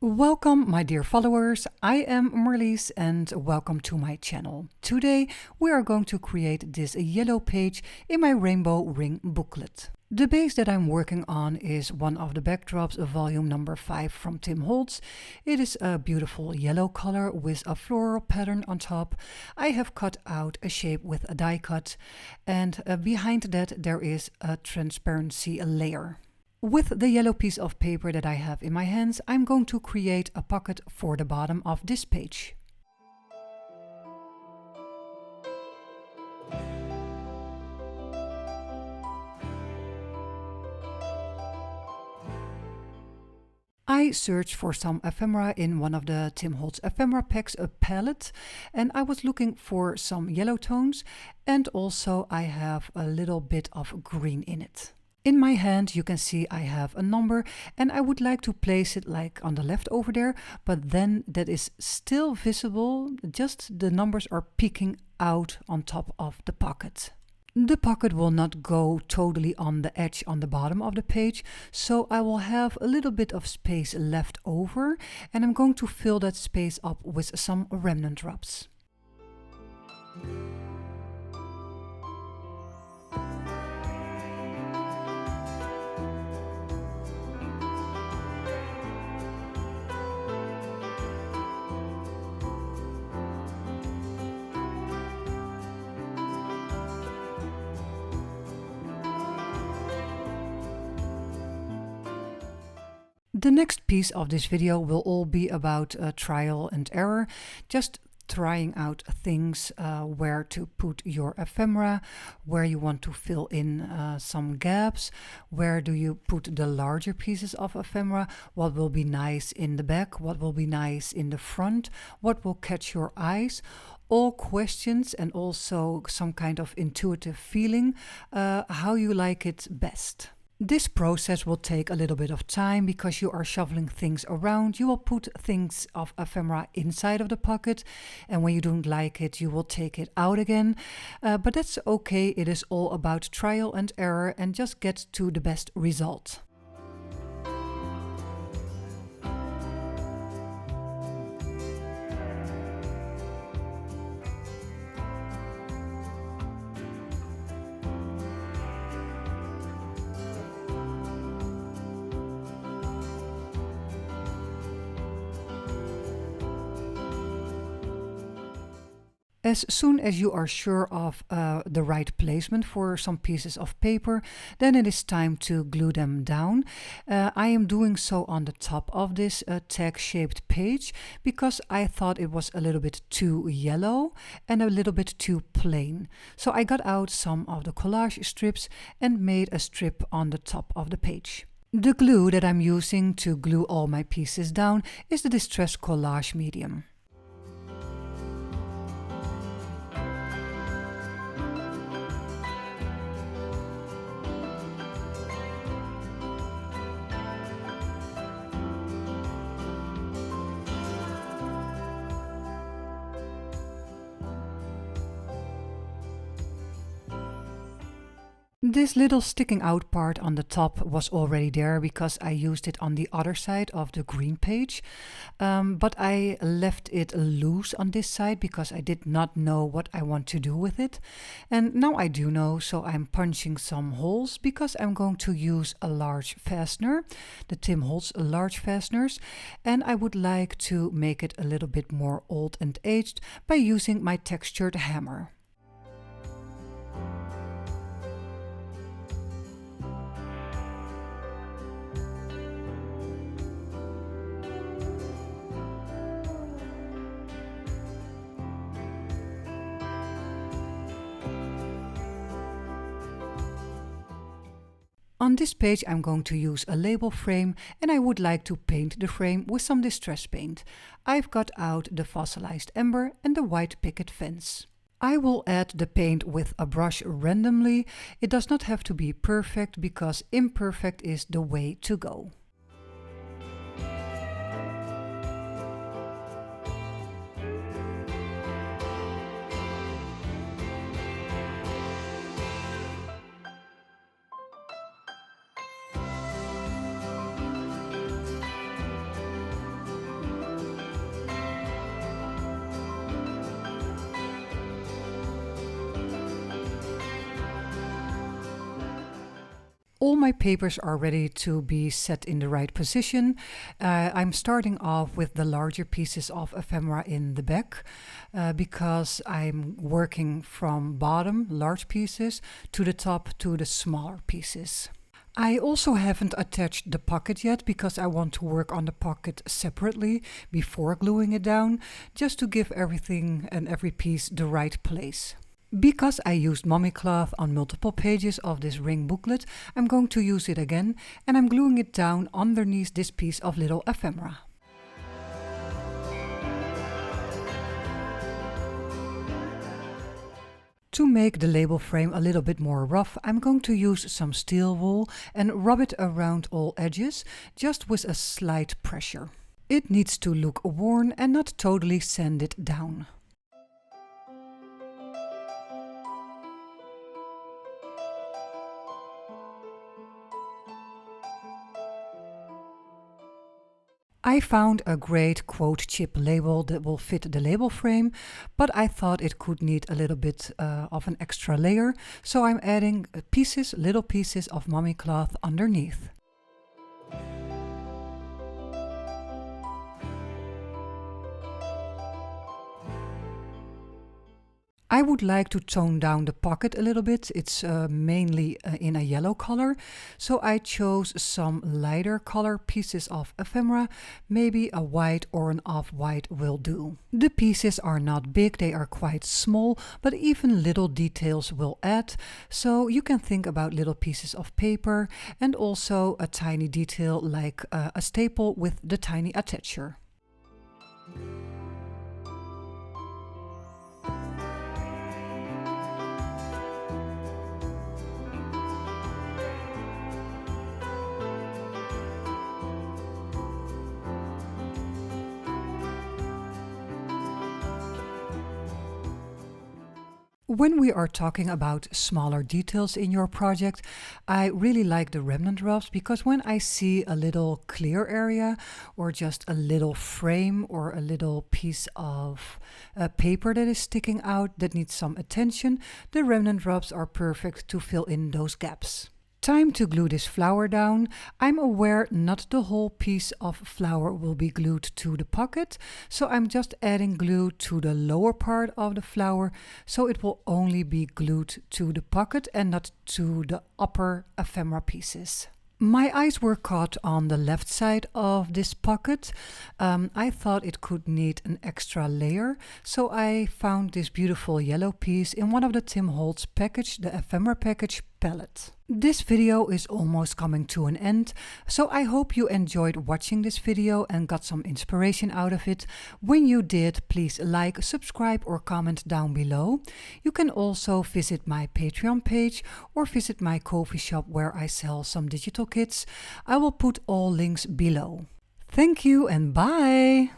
Welcome, my dear followers. I am Marlies and welcome to my channel. Today we are going to create this yellow page in my rainbow ring booklet. The base that I'm working on is one of the backdrops of volume number 5 from Tim Holtz. It is a beautiful yellow color with a floral pattern on top. I have cut out a shape with a die cut, and behind that there is a transparency layer. With the yellow piece of paper that I have in my hands, I'm going to create a pocket for the bottom of this page. I searched for some ephemera in one of the Tim Holtz ephemera packs, a palette, and I was looking for some yellow tones, and also I have a little bit of green in it. In my hand you can see I have a number and I would like to place it like on the left over there, but then that is still visible, just the numbers are peeking out on top of the pocket. The pocket will not go totally on the edge on the bottom of the page, so I will have a little bit of space left over and I'm going to fill that space up with some remnant drops. The next piece of this video will all be about trial and error, just trying out things, where to put your ephemera, where you want to fill in some gaps, where do you put the larger pieces of ephemera, what will be nice in the back, what will be nice in the front, what will catch your eyes. All questions and also some kind of intuitive feeling, how you like it best. This process will take a little bit of time because you are shuffling things around. You will put things of ephemera inside of the pocket, and when you don't like it, you will take it out again. But that's okay. It is all about trial and error and just get to the best result. As soon as you are sure of the right placement for some pieces of paper, then it is time to glue them down. I am doing so on the top of this tag-shaped page because I thought it was a little bit too yellow and a little bit too plain. So I got out some of the collage strips and made a strip on the top of the page. The glue that I'm using to glue all my pieces down is the Distress Collage medium. This little sticking out part on the top was already there because I used it on the other side of the green page, but I left it loose on this side because I did not know what I want to do with it, and now I do know, so I'm punching some holes because I'm going to use a large fastener, the Tim Holtz large fasteners, and I would like to make it a little bit more old and aged by using my textured hammer. On this page I'm going to use a label frame and I would like to paint the frame with some distress paint. I've got out the fossilized ember and the white picket fence. I will add the paint with a brush randomly. It does not have to be perfect because imperfect is the way to go. All my papers are ready to be set in the right position. I'm starting off with the larger pieces of ephemera in the back because I'm working from bottom, large pieces, to the top, to the smaller pieces. I also haven't attached the pocket yet because I want to work on the pocket separately before gluing it down, just to give everything and every piece the right place. Because I used mummy cloth on multiple pages of this ring booklet, I'm going to use it again, and I'm gluing it down underneath this piece of little ephemera. To make the label frame a little bit more rough, I'm going to use some steel wool and rub it around all edges, just with a slight pressure. It needs to look worn and not totally sanded down. I found a great quote chip label that will fit the label frame, but I thought it could need a little bit of an extra layer, so I'm adding little pieces of mummy cloth underneath. I would like to tone down the pocket a little bit. It's mainly in a yellow color, so I chose some lighter color pieces of ephemera. Maybe a white or an off-white will do. The pieces are not big, they are quite small, but even little details will add. So you can think about little pieces of paper and also a tiny detail like a staple with the tiny attacher. When we are talking about smaller details in your project, I really like the remnant rubs because when I see a little clear area or just a little frame or a little piece of paper that is sticking out that needs some attention, the remnant rubs are perfect to fill in those gaps. Time to glue this flower down. I'm aware not the whole piece of flower will be glued to the pocket, so I'm just adding glue to the lower part of the flower, so it will only be glued to the pocket and not to the upper ephemera pieces. My eyes were caught on the left side of this pocket. I thought it could need an extra layer, so I found this beautiful yellow piece in one of the Tim Holtz package, the ephemera package palette. This video is almost coming to an end, so I hope you enjoyed watching this video and got some inspiration out of it. When you did, please like, subscribe or comment down below. You can also visit my Patreon page or visit my coffee shop where I sell some digital kits. I will put all links below. Thank you and bye!